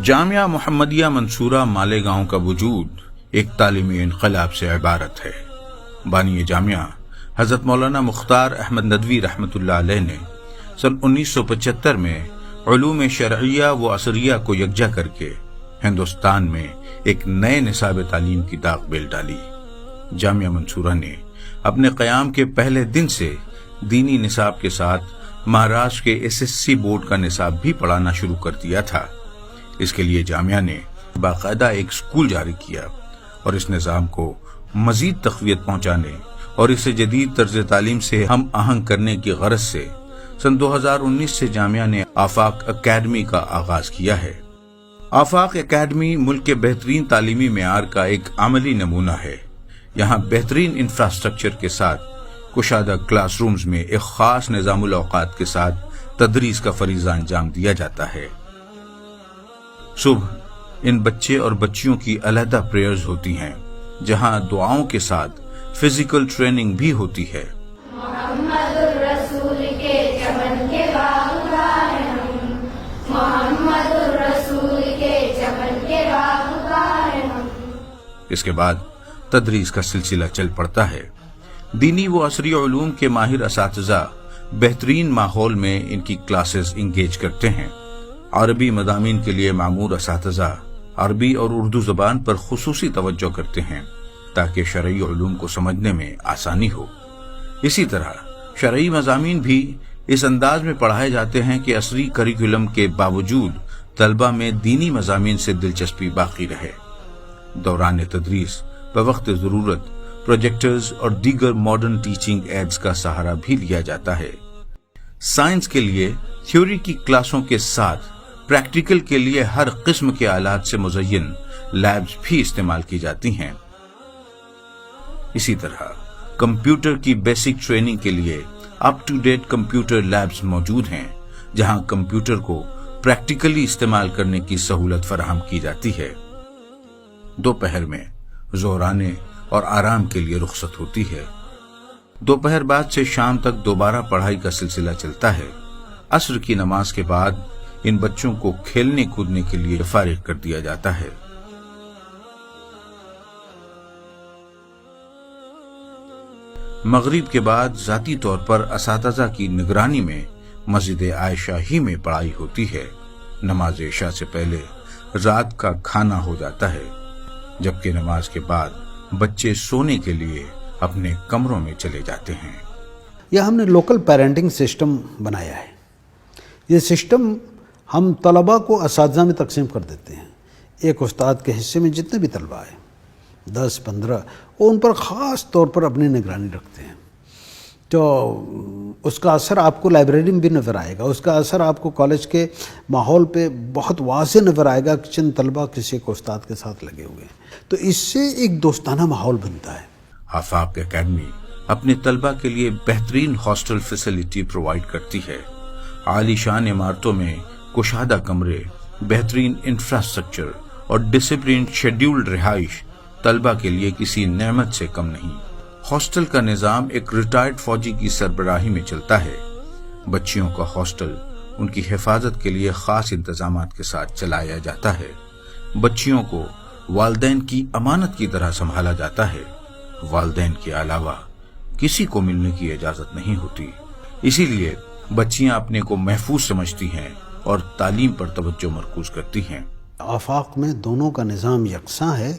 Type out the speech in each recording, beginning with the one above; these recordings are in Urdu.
جامعہ محمدیہ منصورہ مالیگاؤں کا وجود ایک تعلیمی انقلاب سے عبارت ہے۔ بانی جامعہ حضرت مولانا مختار احمد ندوی رحمۃ اللہ علیہ نے سن 1975 میں علوم شرعیہ و عصریہ کو یکجا کر کے ہندوستان میں ایک نئے نصاب تعلیم کی داغ بیل ڈالی۔ جامعہ منصورہ نے اپنے قیام کے پہلے دن سے دینی نصاب کے ساتھ مہاراشٹر کے SSC بورڈ کا نصاب بھی پڑھانا شروع کر دیا تھا۔ اس کے لیے جامعہ نے باقاعدہ ایک اسکول جاری کیا اور اس نظام کو مزید تقویت پہنچانے اور اسے جدید طرز تعلیم سے ہم آہنگ کرنے کی غرض سے سن 2019 سے جامعہ نے آفاق اکیڈمی کا آغاز کیا ہے۔ آفاق اکیڈمی ملک کے بہترین تعلیمی معیار کا ایک عملی نمونہ ہے۔ یہاں بہترین انفراسٹرکچر کے ساتھ کشادہ کلاس رومز میں ایک خاص نظام الاوقات کے ساتھ تدریس کا فریضہ انجام دیا جاتا ہے۔ صبح ان بچے اور بچیوں کی علیحدہ پریئرز ہوتی ہیں، جہاں دعاؤں کے ساتھ فزیکل ٹریننگ بھی ہوتی ہے۔ محمد الرسول کے چمن کے باغبان ہم، محمد الرسول کے چمن کے باغبان ہم۔ اس کے بعد تدریس کا سلسلہ چل پڑتا ہے۔ دینی و عصری علوم کے ماہر اساتذہ بہترین ماحول میں ان کی کلاسز انگیج کرتے ہیں۔ عربی مضامین کے لیے معمور اساتذہ عربی اور اردو زبان پر خصوصی توجہ کرتے ہیں تاکہ شرعی علوم کو سمجھنے میں آسانی ہو۔ اسی طرح شرعی مضامین بھی اس انداز میں پڑھائے جاتے ہیں کہ عصری کریکولم کے باوجود طلبہ میں دینی مضامین سے دلچسپی باقی رہے۔ دوران تدریس بوقت ضرورت پروجیکٹرز اور دیگر ماڈرن ٹیچنگ ایڈز کا سہارا بھی لیا جاتا ہے۔ سائنس کے لیے تھیوری کی کلاسوں کے ساتھ پریکٹیکل کے لیے ہر قسم کے آلات سے مزین لیبز بھی استعمال کی جاتی ہیں۔ اسی طرح کمپیوٹر کی بیسک ٹریننگ کے لیے up to date computer labs موجود ہیں، جہاں کمپیوٹر کو پریکٹیکلی استعمال کرنے کی سہولت فراہم کی جاتی ہے۔ دوپہر میں ظہرانے اور آرام کے لیے رخصت ہوتی ہے۔ دوپہر بعد سے شام تک دوبارہ پڑھائی کا سلسلہ چلتا ہے۔ عصر کی نماز کے بعد ان بچوں کو کھیلنے کودنے کے لیے فارغ کر دیا جاتا ہے۔ مغرب کے بعد ذاتی طور پر اساتذہ کی نگرانی میں مسجد عائشہ ہی میں پڑھائی ہوتی ہے۔ نماز عشاء سے پہلے رات کا کھانا ہو جاتا ہے، جبکہ نماز کے بعد بچے سونے کے لیے اپنے کمروں میں چلے جاتے ہیں۔ یہ ہم نے لوکل پیرنٹنگ سسٹم بنایا ہے۔ یہ سسٹم ہم طلباء کو اساتذہ میں تقسیم کر دیتے ہیں۔ ایک استاد کے حصے میں جتنے بھی طلباء ہیں 10-15 وہ ان پر خاص طور پر اپنی نگرانی رکھتے ہیں، تو اس کا اثر آپ کو لائبریری میں بھی نظر آئے گا، اس کا اثر آپ کو کالج کے ماحول پہ بہت واضح نظر آئے گا کہ چند طلباء کسی ایک استاد کے ساتھ لگے ہوئے ہیں، تو اس سے ایک دوستانہ ماحول بنتا ہے۔ آفاق اکیڈمی اپنے طلباء کے لیے بہترین ہاسٹل فیسلٹی پرووائڈ کرتی ہے۔ عالی شان عمارتوں میں کشادہ کمرے، بہترین انفراسٹرکچر اور ڈسپلن شیڈیولڈ رہائش طلباء کے لیے کسی نعمت سے کم نہیں۔ ہاسٹل کا نظام ایک ریٹائرڈ فوجی کی سربراہی میں چلتا ہے۔ بچیوں کا ہاسٹل ان کی حفاظت کے لیے خاص انتظامات کے ساتھ چلایا جاتا ہے۔ بچیوں کو والدین کی امانت کی طرح سنبھالا جاتا ہے۔ والدین کے علاوہ کسی کو ملنے کی اجازت نہیں ہوتی، اسی لیے بچیاں اپنے کو محفوظ سمجھتی ہیں اور تعلیم پر توجہ مرکوز کرتی ہیں۔ آفاق میں دونوں کا نظام یکساں ہے،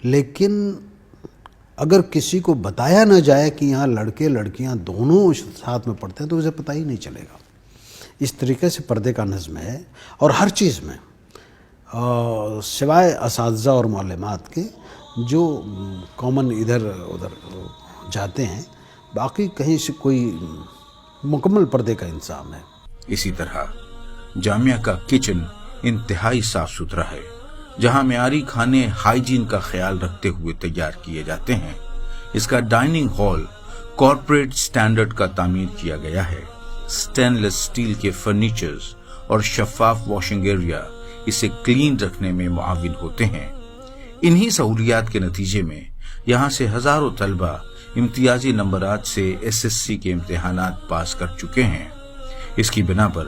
لیکن اگر کسی کو بتایا نہ جائے کہ یہاں لڑکے لڑکیاں دونوں ساتھ میں پڑھتے ہیں تو اسے پتہ ہی نہیں چلے گا۔ اس طریقے سے پردے کا نظم ہے، اور ہر چیز میں سوائے اساتذہ اور معلمات کے جو کامن ادھر ادھر جاتے ہیں، باقی کہیں سے کوئی مکمل پردے کا انتظام ہے۔ اسی طرح جامعہ کا کچن انتہائی صاف ستھرا ہے، جہاں معیاری کھانے ہائیجین کا خیال رکھتے ہوئے تیار کیے جاتے ہیں۔ اس کا ڈائننگ ہال کارپوریٹ سٹینڈرڈ کا تعمیر کیا گیا ہے۔ سٹین لیس سٹیل کے فرنیچرز اور شفاف واشنگ ایریا اسے کلین رکھنے میں معاون ہوتے ہیں۔ انہی سہولیات کے نتیجے میں یہاں سے ہزاروں طلبہ امتیازی نمبرات سے SSC کے امتحانات پاس کر چکے ہیں۔ اس کی بنا پر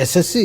SSC